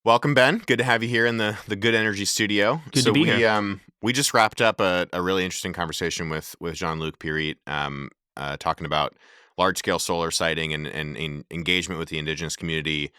Welcome, Ben. Good to have you here in the Good Energy studio. Good to be here. We just wrapped up a really interesting conversation with Jean-Luc Pierite, talking about large scale solar siting and engagement with the Indigenous community.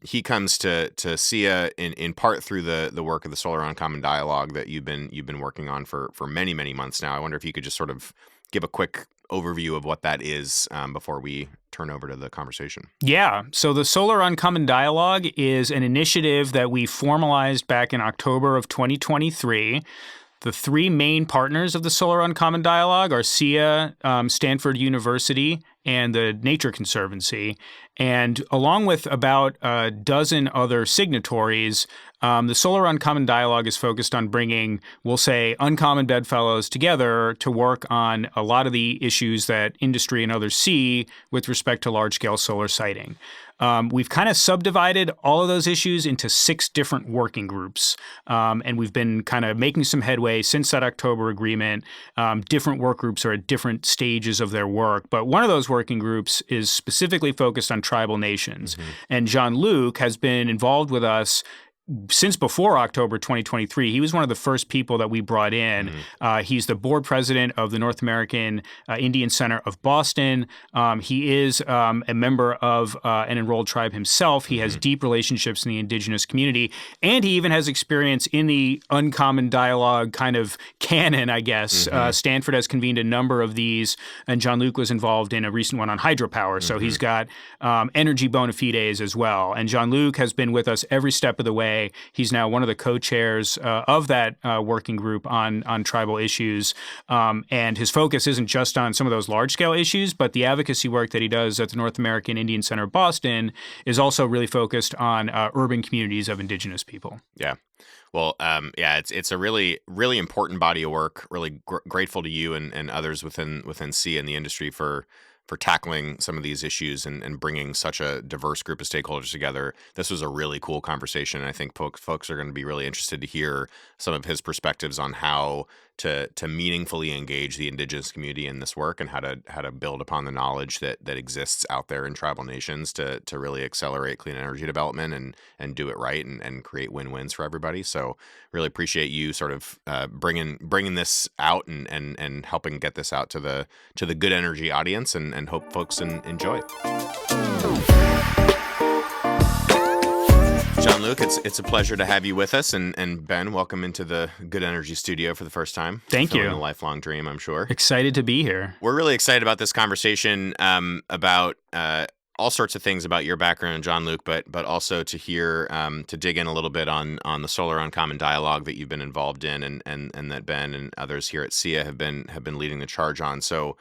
He comes to SEIA in part through the work of the Solar Uncommon Dialogue that you've been working on for many months now. I wonder if you could just sort of give a quick overview of what that is before we turn over to the conversation. Yeah. So the Solar Uncommon Dialogue is an initiative that we formalized back in October of 2023. The three main partners of the Solar Uncommon Dialogue are SEIA, Stanford University, and the Nature Conservancy. And along with about a dozen other signatories, the Solar Uncommon Dialogue is focused on bringing, we'll say, uncommon bedfellows together to work on a lot of the issues that industry and others see with respect to large-scale solar siting. We've kind of subdivided all of those issues into 6 different working groups, and we've been kind of making some headway since that October agreement. Different work groups are at different stages of their work, but one of those working groups is specifically focused on tribal nations. Mm-hmm. And Jean-Luc has been involved with us since before October 2023. He was one of the first people that we brought in. Mm-hmm. He's the board president of the North American Indian Center of Boston. He is a member of an enrolled tribe himself. He has deep relationships in the Indigenous community, and he even has experience in the Uncommon Dialogue kind of canon, I guess. Mm-hmm. Stanford has convened a number of these, and Jean-Luc was involved in a recent one on hydropower. So he's got energy bona fides as well. And Jean-Luc has been with us every step of the way. He's now one of the co-chairs of that working group on tribal issues. And his focus isn't just on some of those large-scale issues, but the advocacy work that he does at the North American Indian Center of Boston is also really focused on urban communities of Indigenous people. Yeah. Well, it's a really important body of work. Really grateful to you and others within SEIA and the industry for tackling some of these issues and bringing such a diverse group of stakeholders together. This was a really cool conversation. I think folks are going to be really interested to hear some of his perspectives on how to meaningfully engage the Indigenous community in this work and how to build upon the knowledge that exists out there in tribal nations to really accelerate clean energy development and do it right and create win-wins for everybody. So really appreciate you sort of bringing this out and helping get this out to the Good Energy audience and hope folks enjoy it. Jean-Luc, it's a pleasure to have you with us, and Ben, welcome into the Good Energy studio for the first time. Thank you. A lifelong dream, I'm sure. Excited to be here. We're really excited about this conversation about all sorts of things about your background, Jean-Luc, but also to hear to dig in a little bit on the Solar Uncommon Dialogue that you've been involved in, and that Ben and others here at SEIA have been leading the charge on. So.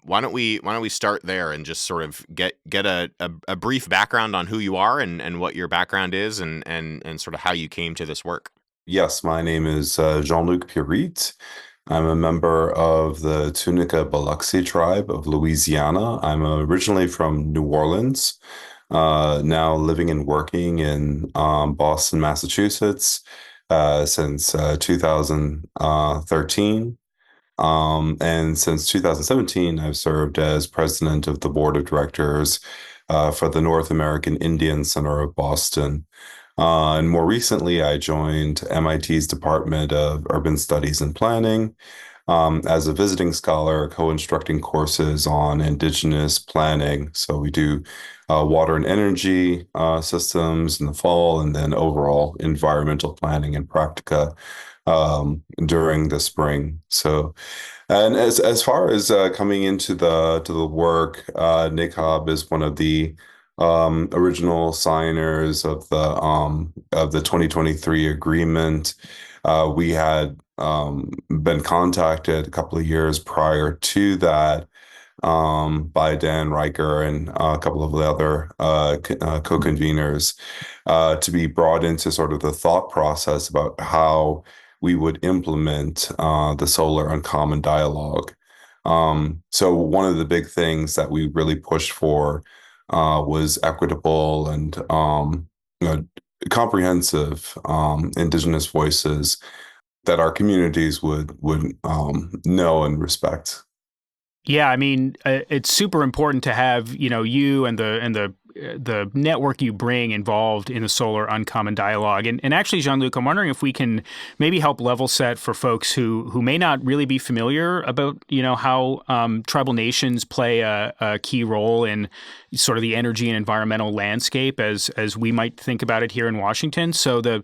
Why don't we start there and just sort of get a brief background on who you are and what your background is and sort of how you came to this work? Yes, my name is Jean-Luc Pierite. I'm a member of the Tunica-Biloxi Tribe of Louisiana. I'm originally from New Orleans, now living and working in Boston, Massachusetts since 2013. And since 2017, I've served as president of the board of directors for the North American Indian Center of Boston. And more recently, I joined MIT's Department of Urban Studies and Planning as a visiting scholar, co-instructing courses on Indigenous planning. So we do water and energy systems in the fall, and then overall environmental planning and practica during the spring. So, and as far as coming into the work, Nick Hobb is one of the original signers of the 2023 agreement. We had been contacted a couple of years prior to that by Dan Riker and a couple of the other co-conveners to be brought into sort of the thought process about how we would implement the Solar Uncommon Dialogue. So one of the big things that we really pushed for was equitable and comprehensive Indigenous voices that our communities would know and respect. Yeah, I mean, it's super important to have, you and the the network you bring involved in the Solar Uncommon Dialogue. And actually, Jean-Luc, I'm wondering if we can maybe help level set for folks who may not really be familiar about, how tribal nations play a key role in sort of the energy and environmental landscape as we might think about it here in Washington. So the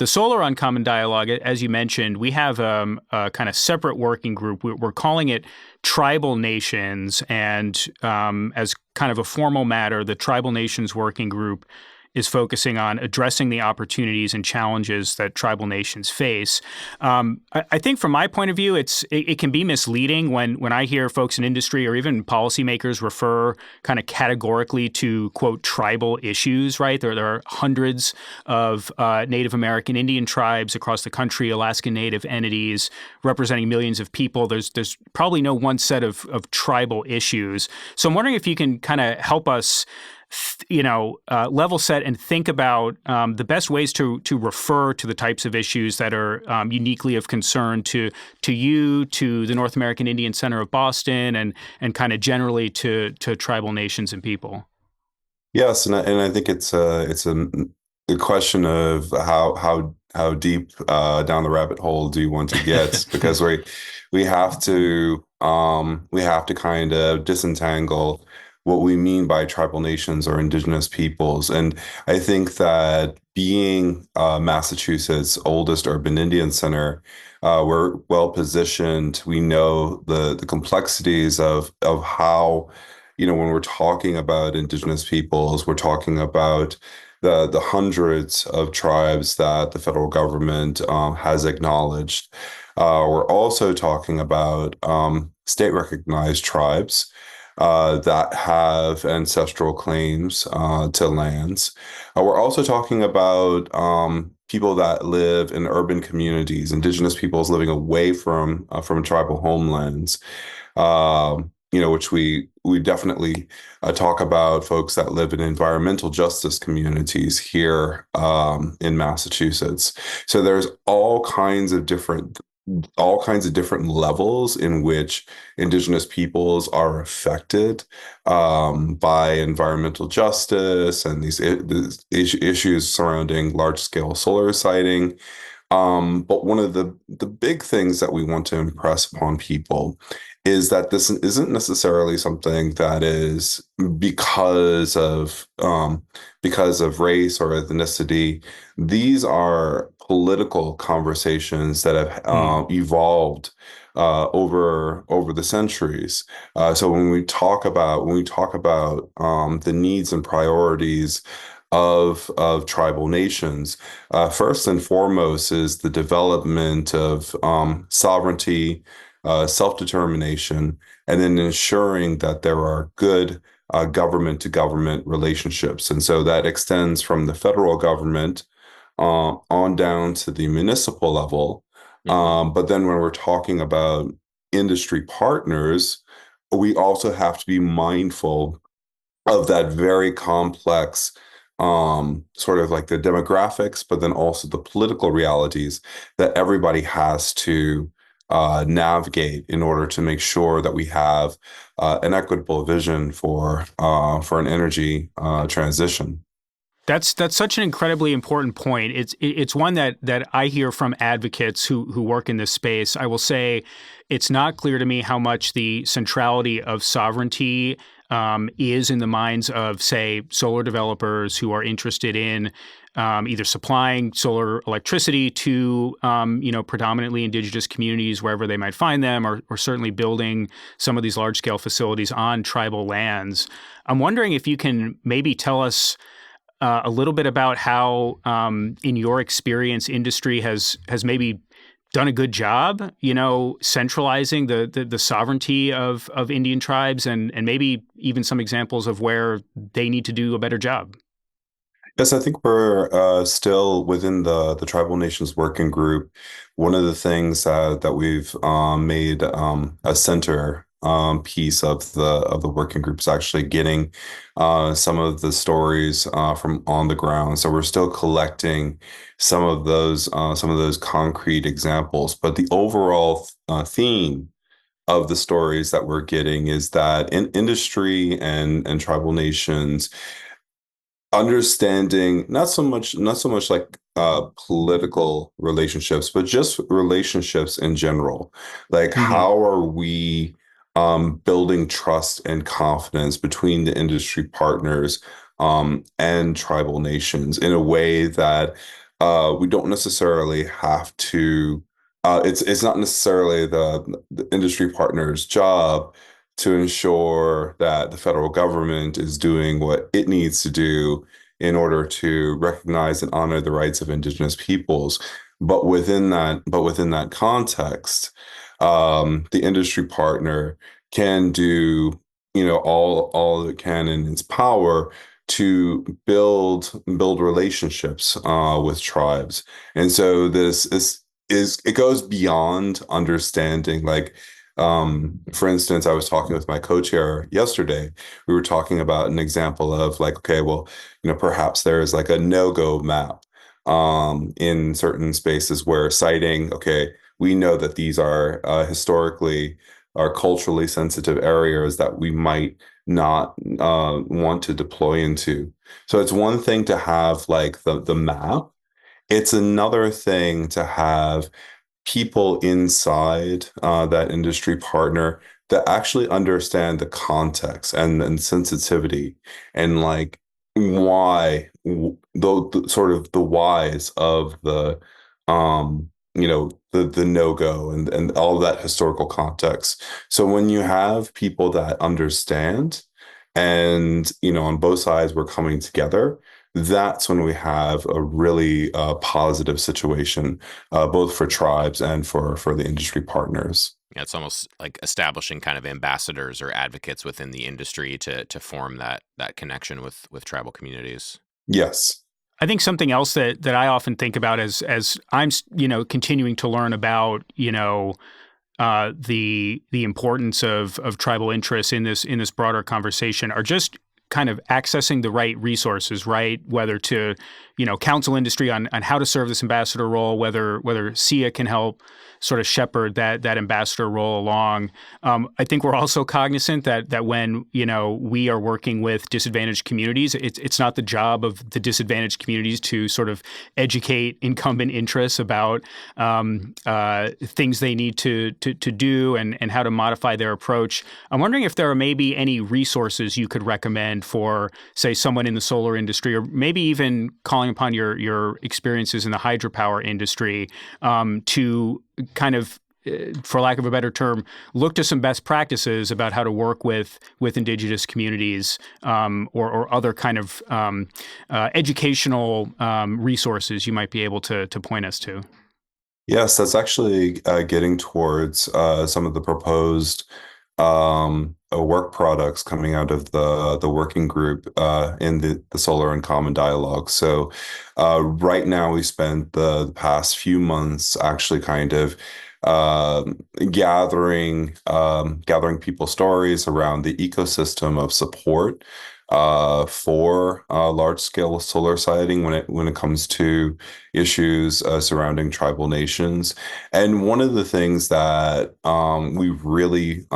Solar Uncommon Dialogue, as you mentioned, we have a kind of separate working group. We're calling it Tribal Nations, and as kind of a formal matter, the Tribal Nations Working Group is focusing on addressing the opportunities and challenges that tribal nations face. I think from my point of view, it can be misleading when I hear folks in industry or even policymakers refer kind of categorically to, quote, tribal issues, right? There are hundreds of Native American Indian tribes across the country, Alaskan Native entities representing millions of people. There's probably no one set of tribal issues. So I'm wondering if you can kind of help us level set and think about the best ways to refer to the types of issues that are uniquely of concern to you, to the North American Indian Center of Boston, and kind of generally to tribal nations and people. Yes, and I think it's a question of how deep down the rabbit hole do you want to get, because we have to kind of disentangle what we mean by tribal nations or indigenous peoples. And I think that being Massachusetts' oldest urban Indian center, we're well positioned. We know the complexities of how, when we're talking about indigenous peoples, we're talking about the hundreds of tribes that the federal government has acknowledged. We're also talking about state recognized tribes that have ancestral claims to lands. We're also talking about people that live in urban communities, indigenous peoples living away from tribal homelands. Which we definitely talk about folks that live in environmental justice communities here in Massachusetts. So there's all kinds of different levels in which indigenous peoples are affected by environmental justice and these issues surrounding large-scale solar siting. But one of the big things that we want to impress upon people is that this isn't necessarily something that is because of race or ethnicity. These are political conversations that have evolved over the centuries. So when we talk about the needs and priorities of tribal nations, first and foremost is the development of sovereignty, self-determination, and then ensuring that there are good government-to-government relationships. And so that extends from the federal government on down to the municipal level. But then when we're talking about industry partners, we also have to be mindful of that very complex sort of like the demographics, but then also the political realities that everybody has to navigate in order to make sure that we have an equitable vision for an energy transition. That's such an incredibly important point. It's one that I hear from advocates who work in this space. I will say it's not clear to me how much the centrality of sovereignty is in the minds of, say, solar developers who are interested in either supplying solar electricity to predominantly indigenous communities wherever they might find them, or certainly building some of these large-scale facilities on tribal lands. I'm wondering if you can maybe tell us a little bit about how, in your experience, industry has maybe done a good job, centralizing the sovereignty of Indian tribes, and maybe even some examples of where they need to do a better job. Yes, I think we're still within the Tribal Nations Working Group. One of the things that we've made a center piece of the working group is actually getting some of the stories from on the ground. So we're still collecting some of those concrete examples, but the overall theme of the stories that we're getting is that in industry and tribal nations understanding not so much like political relationships, but just relationships in general. Like Hmm. how are we building trust and confidence between the industry partners and tribal nations in a way that we don't necessarily have to it's not necessarily the industry partner's job to ensure that the federal government is doing what it needs to do in order to recognize and honor the rights of Indigenous peoples. But within that context, the industry partner can do, all it can in its power to build relationships with tribes. And so this is it goes beyond understanding like for instance, I was talking with my co-chair yesterday. We were talking about an example of like, okay, well, perhaps there is like a no-go map in certain spaces where citing, okay, we know that these are historically are culturally sensitive areas that we might not want to deploy into. So it's one thing to have like the map. It's another thing to have people inside that industry partner that actually understand the context and sensitivity and like the sort of the whys of the no-go and all of that historical context. So when you have people that understand and on both sides we're coming together, that's when we have a really positive situation, both for tribes and for the industry partners. Yeah, it's almost like establishing kind of ambassadors or advocates within the industry to form that connection with tribal communities. Yes. I think something else that I often think about as I'm continuing to learn about the importance of tribal interests in this broader conversation are just kind of accessing the right resources, right? Whether to counsel industry on how to serve this ambassador role, whether SEIA can help sort of shepherd that ambassador role along. I think we're also cognizant that when we are working with disadvantaged communities, it's not the job of the disadvantaged communities to sort of educate incumbent interests about things they need to do and how to modify their approach. I'm wondering if there are maybe any resources you could recommend for, say, someone in the solar industry, or maybe even calling upon your experiences in the hydropower industry to kind of, for lack of a better term, look to some best practices about how to work with indigenous communities or other kind of educational resources you might be able to point us to. Yes, that's actually getting towards some of the proposed work products coming out of the working group in the Solar and Common Dialogue. So right now we spent the past few months actually kind of uh, gathering people's stories around the ecosystem of support for large scale solar siting when it comes to issues surrounding tribal nations. And one of the things that we really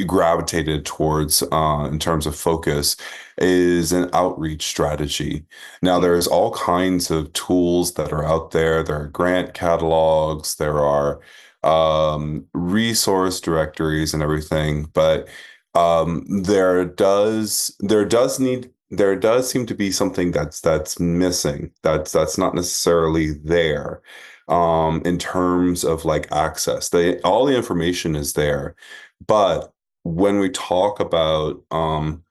gravitated towards in terms of focus is an outreach strategy. Now, there's all kinds of tools that are out there. There are grant catalogs, there are resource directories and everything, but there does seem to be something that's missing. That's not necessarily there in terms of like access. All the information is there, but when we talk about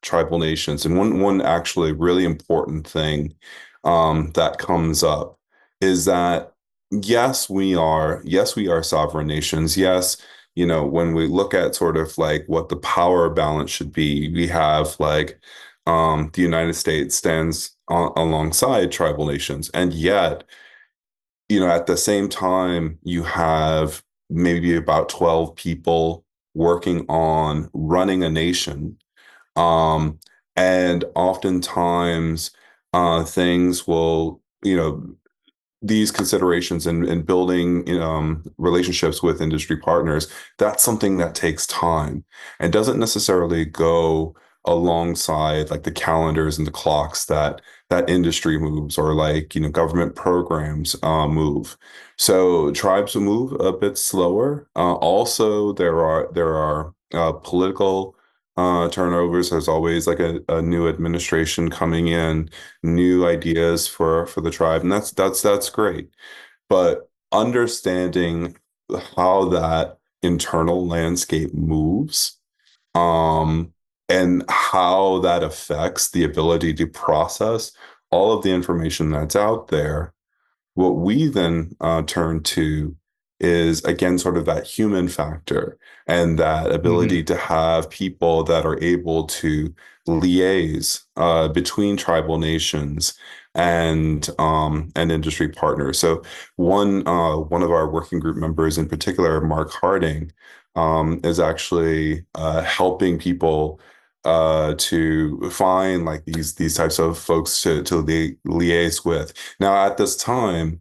tribal nations, and one actually really important thing that comes up is that yes we are sovereign nations. Yes, when we look at sort of like what the power balance should be, we have like the United States stands alongside tribal nations, and yet at the same time, you have maybe about 12 people working on running a nation. Um, and oftentimes, things will, these considerations and building relationships with industry partners, that's something that takes time and doesn't necessarily go alongside like the calendars and the clocks that industry moves, or like, government programs move. So tribes move a bit slower. Also, there are political turnovers. There's always like a new administration coming in, new ideas for the tribe, and that's great. But understanding how that internal landscape moves, um, and how that affects the ability to process all of the information that's out there, what we then turn to is, again, sort of that human factor and that ability Hmm. to have people that are able to liaise between tribal nations and industry partners. So one of our working group members in particular, Mark Harding, is actually helping people to find like these types of folks to liaise with. Now, at this time,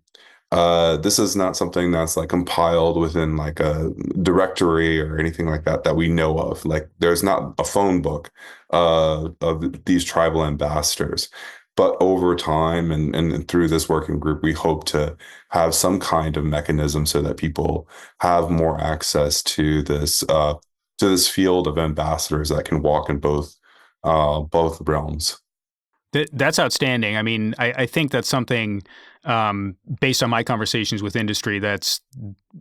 this is not something that's like compiled within like a directory or anything like that we know of. Like, there's not a phone book of these tribal ambassadors. But over time and through this working group, we hope to have some kind of mechanism so that people have more access to this field of ambassadors that can walk in both realms. That's outstanding. I mean, I think that's something, based on my conversations with industry, that's,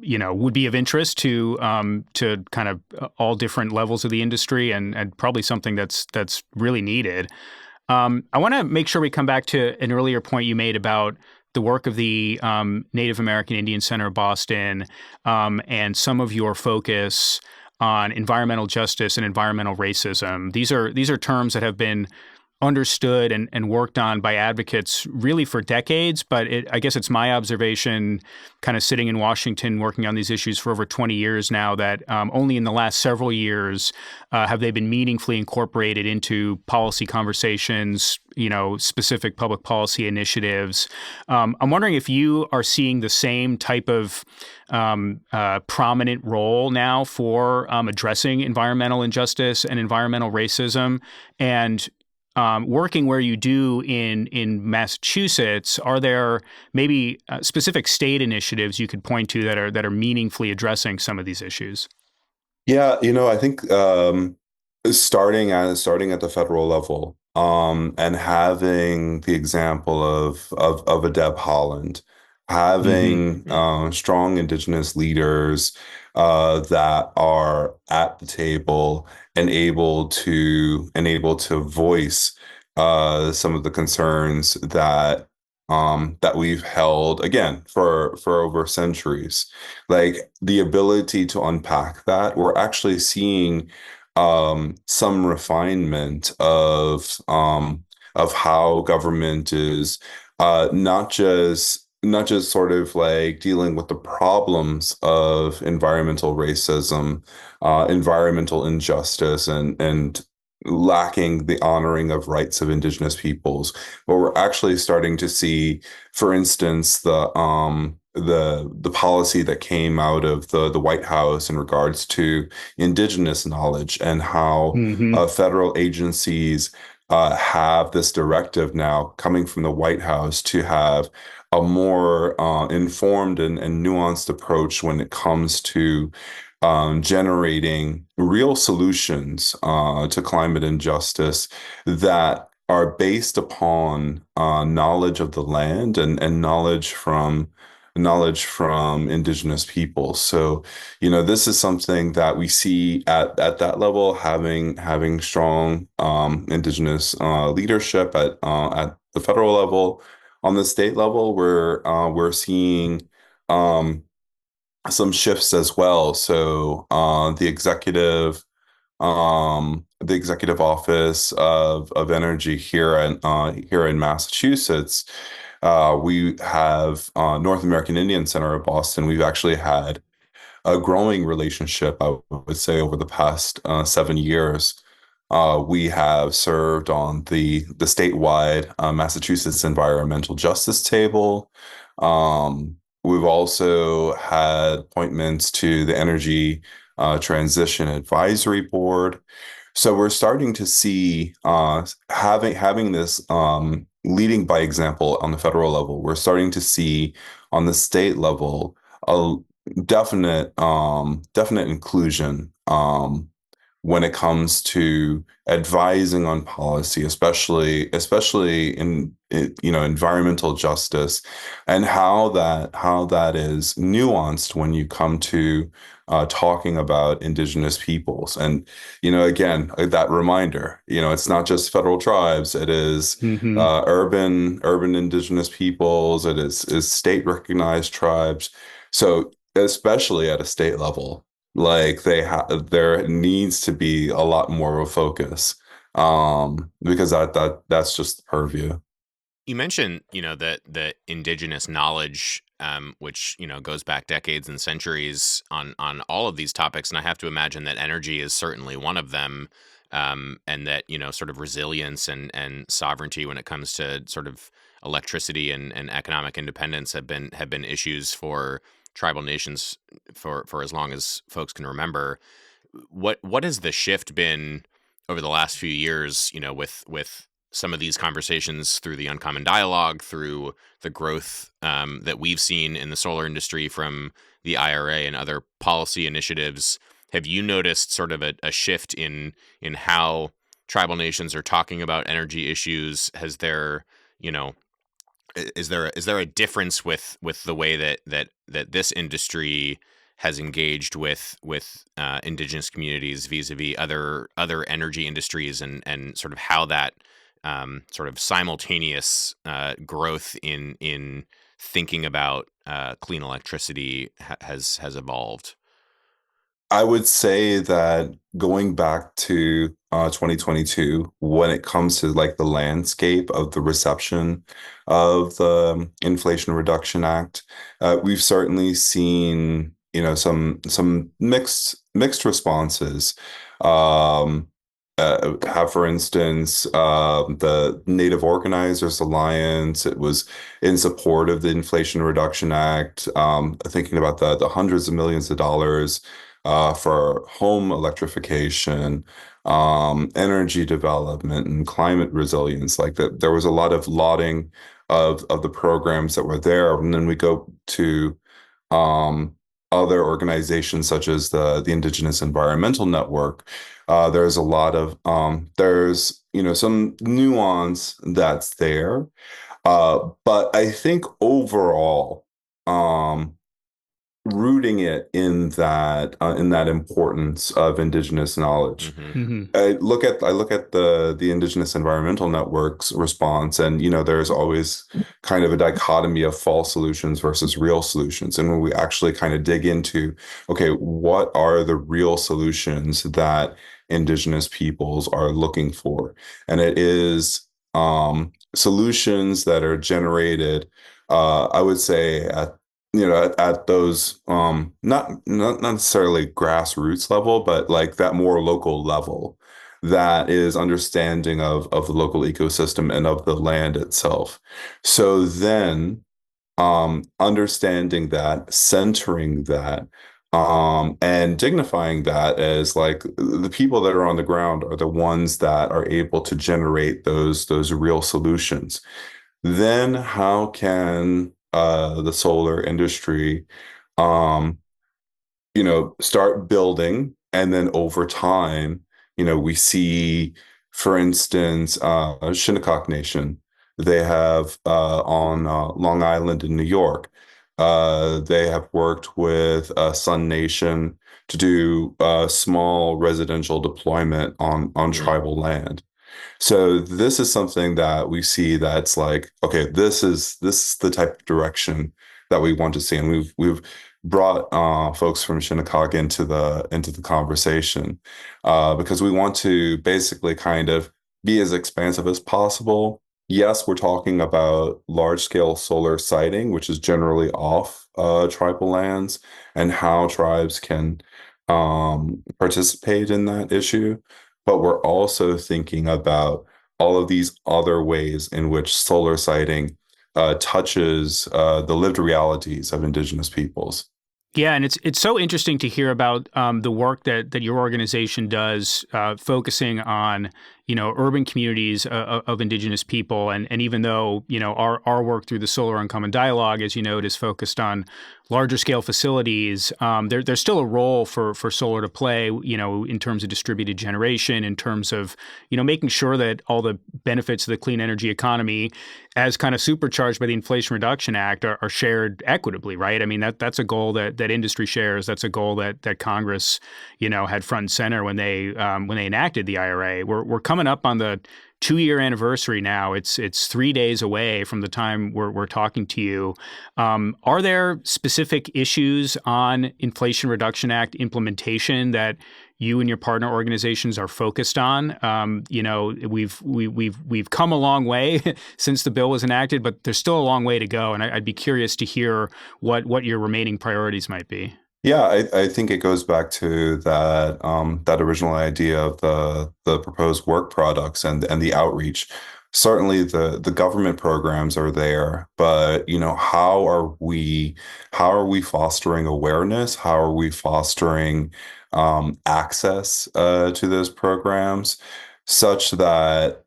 would be of interest to kind of all different levels of the industry, and probably something that's really needed. I want to make sure we come back to an earlier point you made about the work of the Native American Indian Center of Boston, and some of your focus on environmental justice and environmental racism. These are terms that have been understood and worked on by advocates really for decades. But I guess it's my observation, kind of sitting in Washington working on these issues for over 20 years now, that only in the last several years have they been meaningfully incorporated into policy conversations, specific public policy initiatives. I'm wondering if you are seeing the same type of prominent role now for addressing environmental injustice and environmental racism, and working where you do in Massachusetts. Are there maybe specific state initiatives you could point to that are meaningfully addressing some of these issues? Yeah, I think starting at the federal level, and having the example of a Deb Holland, Hmm. having strong Indigenous leaders that are at the table and able to voice some of the concerns that we've held again for over centuries. Like, the ability to unpack that, we're actually seeing some refinement of how government is not just sort of like dealing with the problems of environmental racism, environmental injustice, and lacking the honoring of rights of Indigenous peoples, but we're actually starting to see, for instance, the policy that came out of the White House in regards to Indigenous knowledge, and how Hmm. federal agencies have this directive now coming from the White House to have a more informed and nuanced approach when it comes to generating real solutions to climate injustice that are based upon knowledge of the land and knowledge from Indigenous people. So, this is something that we see at that level, having strong Indigenous leadership at the federal level. On the state level, we're seeing um, some shifts as well. So, the executive office of energy here in Massachusetts, we have North American Indian Center of Boston. We've actually had a growing relationship, I would say, over the past 7 years. We have served on the statewide Massachusetts Environmental Justice Table. We've also had appointments to the Energy Transition Advisory Board. So we're starting to see having this leading by example on the federal level. We're starting to see on the state level a definite inclusion when it comes to advising on policy, especially in environmental justice, and how that is nuanced when you come to talking about Indigenous peoples. And again, that reminder, it's not just federal tribes; it is Hmm. urban Indigenous peoples. It is state recognized tribes. So especially at a state level, like there needs to be a lot more of a focus, because that's just the purview. You mentioned, that the indigenous knowledge, which goes back decades and centuries on all of these topics, and I have to imagine that energy is certainly one of them, and that sort of resilience and sovereignty when it comes to sort of electricity and economic independence have been issues for tribal nations for as long as folks can remember. What has the shift been over the last few years, with some of these conversations through the Uncommon Dialogue, through the growth that we've seen in the solar industry from the IRA and other policy initiatives? Have you noticed sort of a shift in how tribal nations are talking about energy issues? Has there, you know, is there a difference with the way that this industry has engaged with indigenous communities vis-a-vis other energy industries, and sort of how that sort of simultaneous growth in thinking about clean electricity has evolved? I would say that going back to 2022, when it comes to like the landscape of the reception of the Inflation Reduction Act, we've certainly seen, some mixed responses. Um, have, for instance, the Native Organizers Alliance. It was in support of the Inflation Reduction Act, thinking about the hundreds of millions of dollars for home electrification, energy development, and climate resilience. Like that, there was a lot of lauding of the programs that were there, and then we go to um, other organizations such as the Indigenous Environmental Network. There's a lot of there's some nuance that's there, but I think overall. Rooting it in that importance of indigenous knowledge. Hmm. Hmm. I look at the Indigenous Environmental Network's response, and there's always kind of a dichotomy of false solutions versus real solutions. And when we actually kind of dig into, okay, what are the real solutions that Indigenous peoples are looking for? And it is solutions that are generated, I would say, at those not necessarily grassroots level, but like that more local level, that is understanding of the local ecosystem and of the land itself. So then understanding that, centering that, and dignifying that as like the people that are on the ground are the ones that are able to generate those real solutions. Then how can the solar industry, um, start building, and then over time, we see, for instance, Shinnecock Nation. They have on Long Island in New York. They have worked with Sun Nation to do small residential deployment on Mm. tribal land. So this is something that we see that's like, okay, this is the type of direction that we want to see, and we've brought folks from Shinnecock into the conversation, because we want to basically kind of be as expansive as possible. Yes, we're talking about large scale solar siting, which is generally off tribal lands, and how tribes can participate in that issue. But we're also thinking about all of these other ways in which solar siting touches the lived realities of Indigenous peoples. Yeah, and it's so interesting to hear about the work that your organization does, focusing on urban communities of Indigenous people, and even though our work through the Solar Uncommon Dialogue, as you note, is focused on larger scale facilities, there's still a role for solar to play, in terms of distributed generation, in terms of making sure that all the benefits of the clean energy economy, as kind of supercharged by the Inflation Reduction Act, are shared equitably, right? I mean, that's a goal that industry shares. That's a goal that Congress, had front and center when they enacted the IRA. We're coming up on the 2-year anniversary now. It's 3 days away from the time we're talking to you. Are there specific issues on Inflation Reduction Act implementation that you and your partner organizations are focused on? We've come a long way since the bill was enacted, but there's still a long way to go. And I'd be curious to hear what your remaining priorities might be. Yeah, I think it goes back to that original idea of the proposed work products and the outreach. Certainly the government programs are there, but how are we fostering awareness? How are we fostering access to those programs such that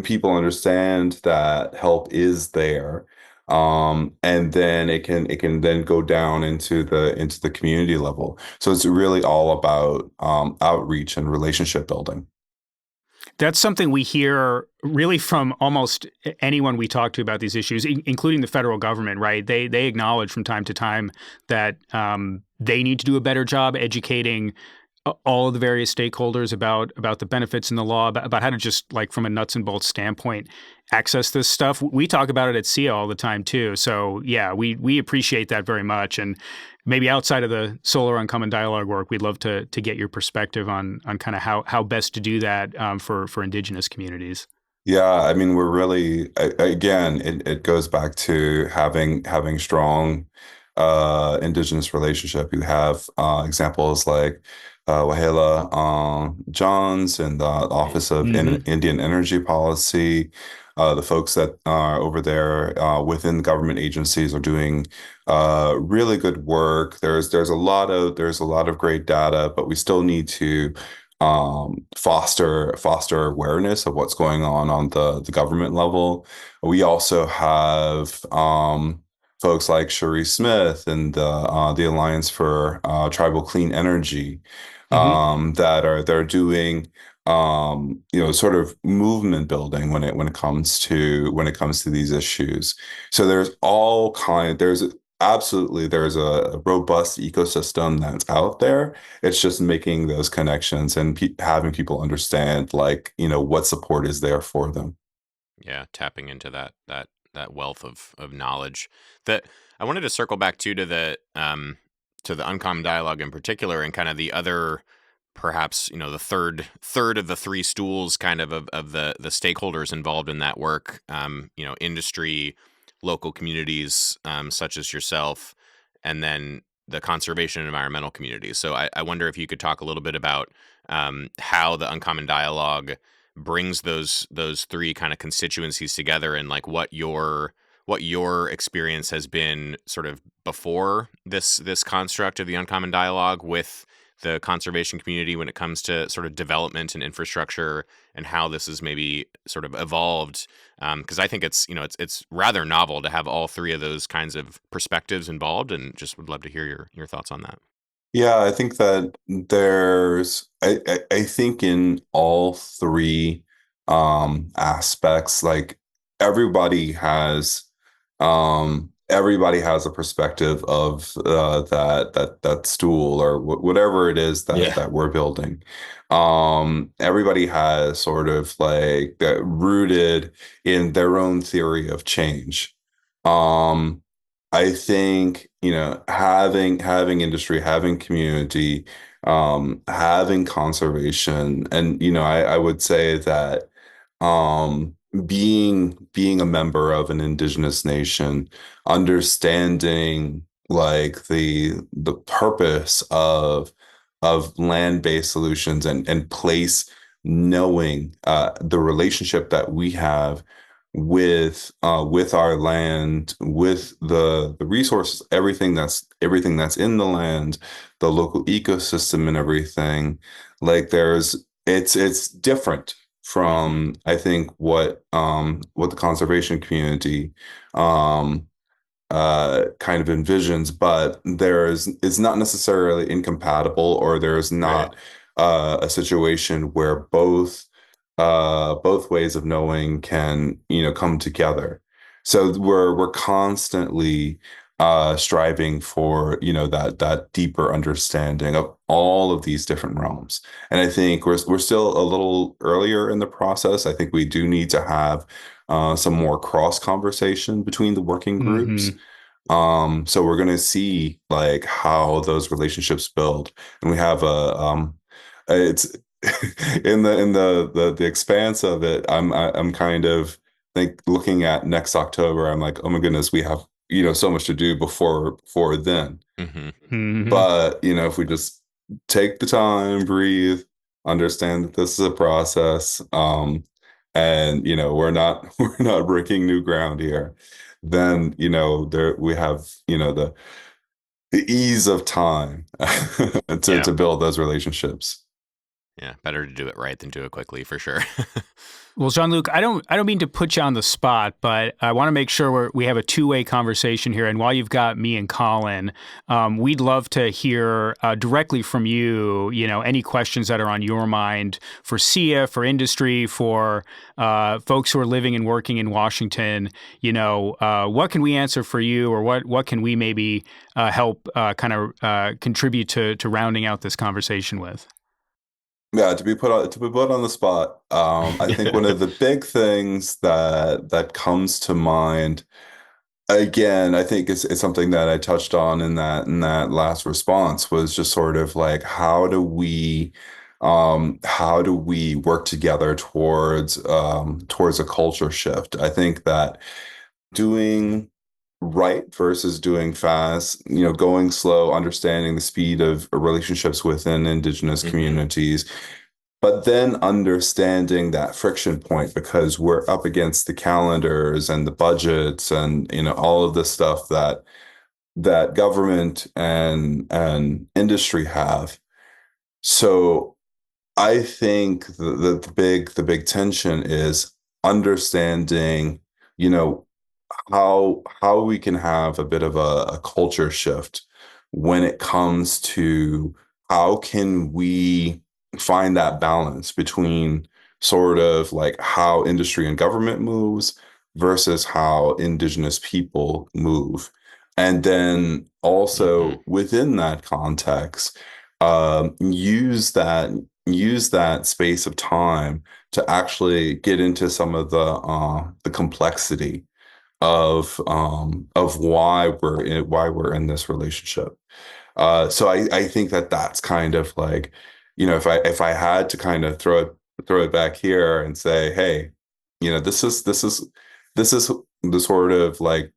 people understand that help is there, and then it can then go down into the community level. So it's really all about outreach and relationship building. That's something we hear really from almost anyone we talk to about these issues, including the federal government, right? They acknowledge from time to time that they need to do a better job educating all of the various stakeholders about the benefits in the law, about how to just, like, from a nuts and bolts standpoint, access this stuff. We talk about it at SEIA all the time too. So yeah, we appreciate that very much. And maybe outside of the Solar Uncommon Dialogue work, we'd love to get your perspective on kind of how best to do that for Indigenous communities. Yeah, I mean, we're really, again, it goes back to having strong Indigenous relationship. You have examples like Wahela Johns and the Office of Hmm. Indian Energy Policy. The folks that are over there within government agencies are doing really good work. There's a lot of great data, but we still need to foster awareness of what's going on the government level. We also have folks like Cherie Smith and the Alliance for Tribal Clean Energy, Hmm. that are doing sort of movement building when it comes to these issues. So there's a robust ecosystem that's out there. It's just making those connections and having people understand, like, what support is there for them. Yeah, tapping into that wealth of knowledge. That I wanted to circle back to the uncommon dialogue in particular, and kind of the other, perhaps, the third of the three stools, kind of the stakeholders involved in that work. Industry, local communities, such as yourself, and then the conservation and environmental communities. So I wonder if you could talk a little bit about how the uncommon dialogue brings those three kind of constituencies together, and like what your experience has been sort of before this construct of the uncommon dialogue with the conservation community when it comes to sort of development and infrastructure, and how this has maybe sort of evolved, because I think it's rather novel to have all three of those kinds of perspectives involved, and just would love to hear your thoughts on that. Yeah, I think that I think in all three aspects, like, everybody has everybody has a perspective of that stool, or whatever it is that Yeah. that we're building. Everybody has sort of like that rooted in their own theory of change. Um, I think, having industry, having community, having conservation, and I would say that being a member of an indigenous nation, understanding, like, the purpose of land-based solutions and place, knowing the relationship that we have with our land, with the resources, everything that's in the land, the local ecosystem and everything. Like it's different Hmm. from I think what the conservation community um kind of envisions, but it's not necessarily incompatible, or there's Right. not a situation where both ways of knowing can, come together. So we're constantly striving for, that deeper understanding of all of these different realms. And I think we're still a little earlier in the process. I think we do need to have some more cross conversation between the working groups. Hmm. So we're gonna see like how those relationships build, and we have it's in the expanse of it. I'm kind of think looking at next October. I'm like, oh my goodness, we have so much to do before then. Hmm. Hmm. But if we just take the time, breathe, understand that this is a process, and we're not we're not breaking new ground here, then there we have the ease of time to Yeah. to build those relationships. Yeah. Better to do it right than do it quickly, for sure. Well, Jean-Luc, I don't mean to put you on the spot, but I want to make sure we have a two-way conversation here. And while you've got me and Colin, we'd love to hear directly from you. Any questions that are on your mind for SEIA, for industry, for folks who are living and working in Washington. What can we answer for you, or what can we maybe help kind of contribute to rounding out this conversation with? Yeah, to be put on the spot, I think one of the big things that comes to mind, again, I think it's something that I touched on in that last response, was just sort of like how do we work together towards a culture shift. I think that doing right versus doing fast, going slow, understanding the speed of relationships within Indigenous Hmm. communities, but then understanding that friction point, because we're up against the calendars and the budgets and all of the stuff that government and industry have. So I think the big tension is understanding, you know, how we can have a bit of a culture shift when it comes to how can we find that balance between sort of like how industry and government moves versus how indigenous people move. And then Hmm. also within that context, use that space of time to actually get into some of the complexity of why we're in this relationship. So I think that's kind of like, if I had to kind of throw it back here and say, hey, this is the sort of like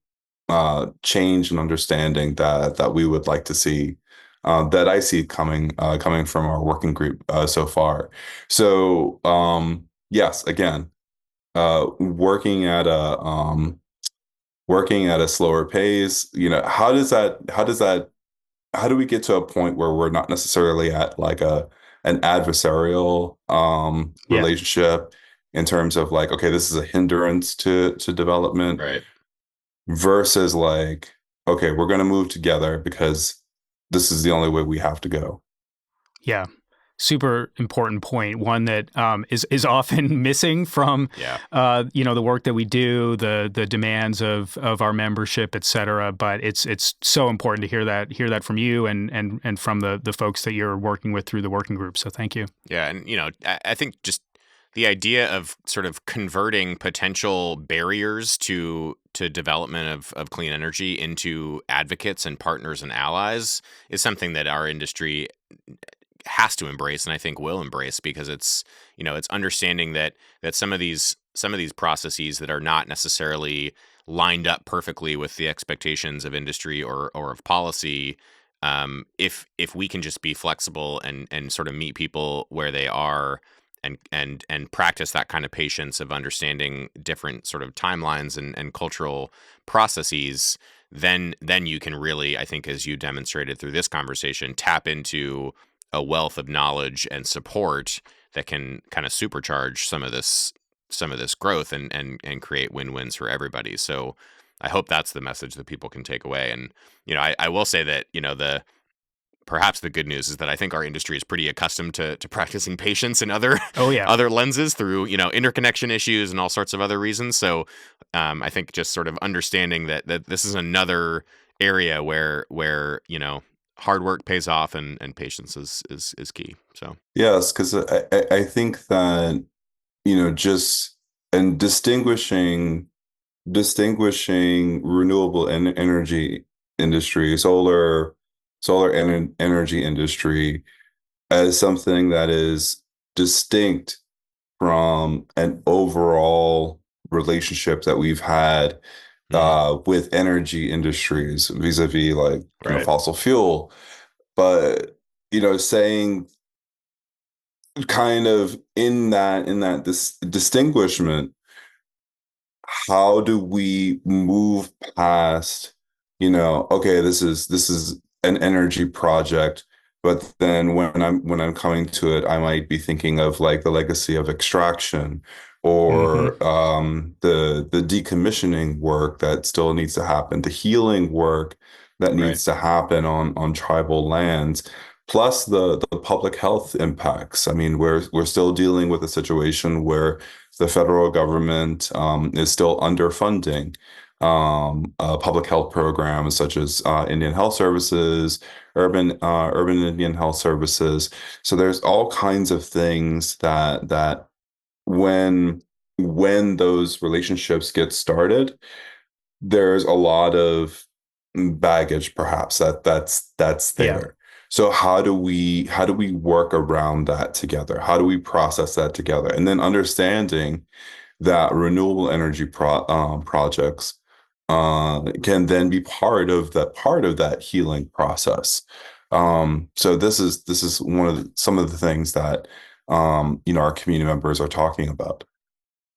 change and understanding that we would like to see, that I see coming from our working group so far. So yes, again, working at a slower pace. How do we get to a point where we're not necessarily at like an adversarial Yeah. relationship, in terms of like, okay, this is a hindrance to development, Right. versus like, okay, we're going to move together because this is the only way we have to go. Yeah. Super important point. One that is often missing from Yeah. the work that we do, the demands of our membership, et cetera. But it's so important to hear that from you and from the folks that you're working with through the working group. So thank you. Yeah. And, I think just the idea of sort of converting potential barriers to development of clean energy into advocates and partners and allies is something that our industry has to embrace, and I think will embrace, because it's understanding that some of these processes that are not necessarily lined up perfectly with the expectations of industry or of policy. If we can just be flexible and sort of meet people where they are, and practice that kind of patience of understanding different sort of timelines and cultural processes, then you can really, I think, as you demonstrated through this conversation, tap into a wealth of knowledge and support that can kind of supercharge some of this growth and create win-wins for everybody. So I hope that's the message that people can take away. And I will say that perhaps the good news is that I think our industry is pretty accustomed to practicing patience in other Oh yeah. other lenses through interconnection issues and all sorts of other reasons. So I think just sort of understanding that this is another area where hard work pays off and patience is key. So Yes, because I think that, just and distinguishing renewable energy industry, solar energy industry as something that is distinct from an overall relationship that we've had mm, with energy industries vis-a-vis like right, fossil fuel, but saying kind of in that this distinguishment, how do we move past, okay, this is an energy project, but then when I'm coming to it, I might be thinking of like the legacy of extraction Hmm. or the decommissioning work that still needs to happen, the healing work that right, needs to happen on tribal lands, plus the public health impacts. I mean, we're still dealing with a situation where the federal government is still underfunding public health programs such as Indian Health Services, urban Indian Health Services. So there's all kinds of things that when when those relationships get started, there's a lot of baggage perhaps that's Yeah. there. So how do we work around that together? How do we process that together? And then understanding that renewable energy projects can then be part of that healing process. So this is some of the things that our community members are talking about.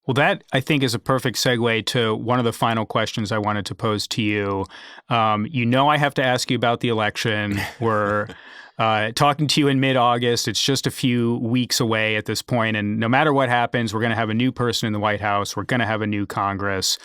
Well, that I think is a perfect segue to one of the final questions I wanted to pose to you. I have to ask you about the election. We're talking to you in mid-August. It's just a few weeks away at this point, and no matter what happens, we're going to have a new person in the White House. We're going to have a new Congress.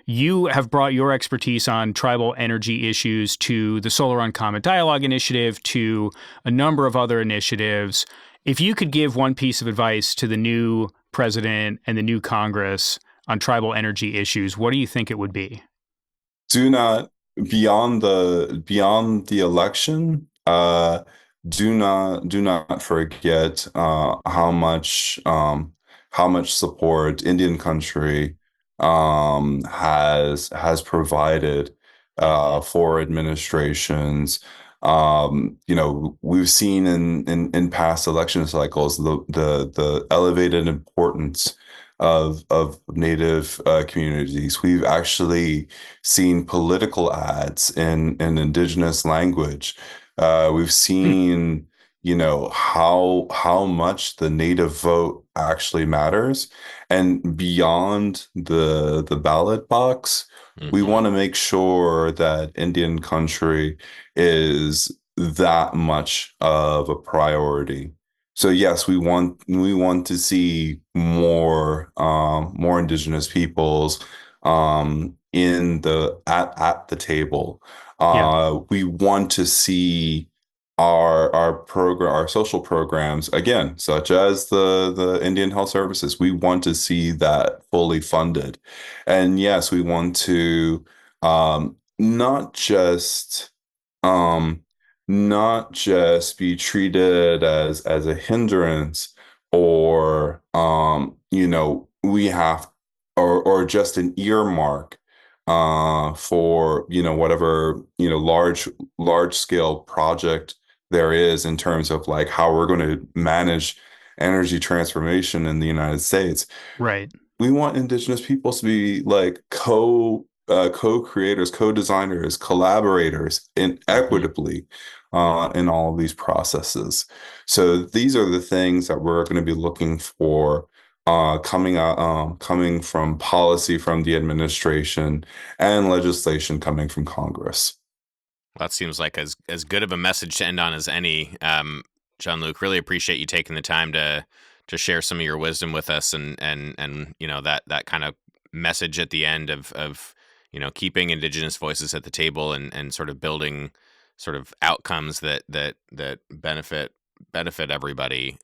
You have brought your expertise on tribal energy issues to the Solar Uncommon Dialogue Initiative, to a number of other initiatives. If you could give one piece of advice to the new president and the new Congress on tribal energy issues, what do you think it would be? Do not beyond the election, do not forget how much support Indian country has provided Hmm. for administrations. We've seen in past election cycles the elevated importance of Native communities. We've actually seen political ads in Indigenous language. We've Hmm. seen, how much the Native vote actually matters, and beyond the ballot box, we Hmm. want to make sure that Indian country is that much of a priority. So yes, we want to see more Indigenous peoples at the table. Yeah. We want to see our social programs again, such as the Indian Health Services. We want to see that fully funded, and yes, we want to not just um, not just be treated as a hindrance, or we have, or just an earmark for whatever large scale project there is in terms of like how we're going to manage energy transformation in the United States. Right. We want Indigenous peoples to be like co-creators, co-designers, collaborators equitably in all of these processes. So these are the things that we're going to be looking for coming from policy from the administration and legislation coming from Congress. That seems like as good of a message to end on as any. Jean-Luc, really appreciate you taking the time to share some of your wisdom with us, and that kind of message at the end of keeping Indigenous voices at the table and sort of building sort of outcomes that benefit everybody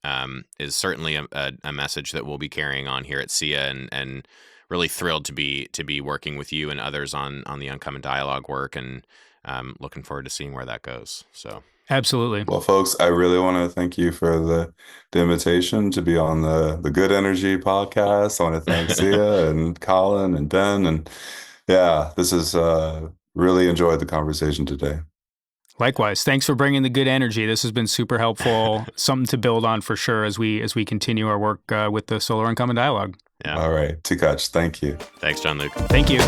is certainly a message that we'll be carrying on here at SEIA, and really thrilled to be working with you and others on the Uncommon Dialogue work, and looking forward to seeing where that goes. So. Absolutely. Well, folks, I really want to thank you for the invitation to be on the Good Energy podcast. I want to thank SEIA and Colin and Ben. And yeah, this is really enjoyed the conversation today. Likewise. Thanks for bringing the good energy. This has been super helpful, something to build on for sure as we continue our work with the Solar Uncommon Dialogue. Yeah. All right. Tukach, thank you. Thanks, Jean-Luc. Thank you.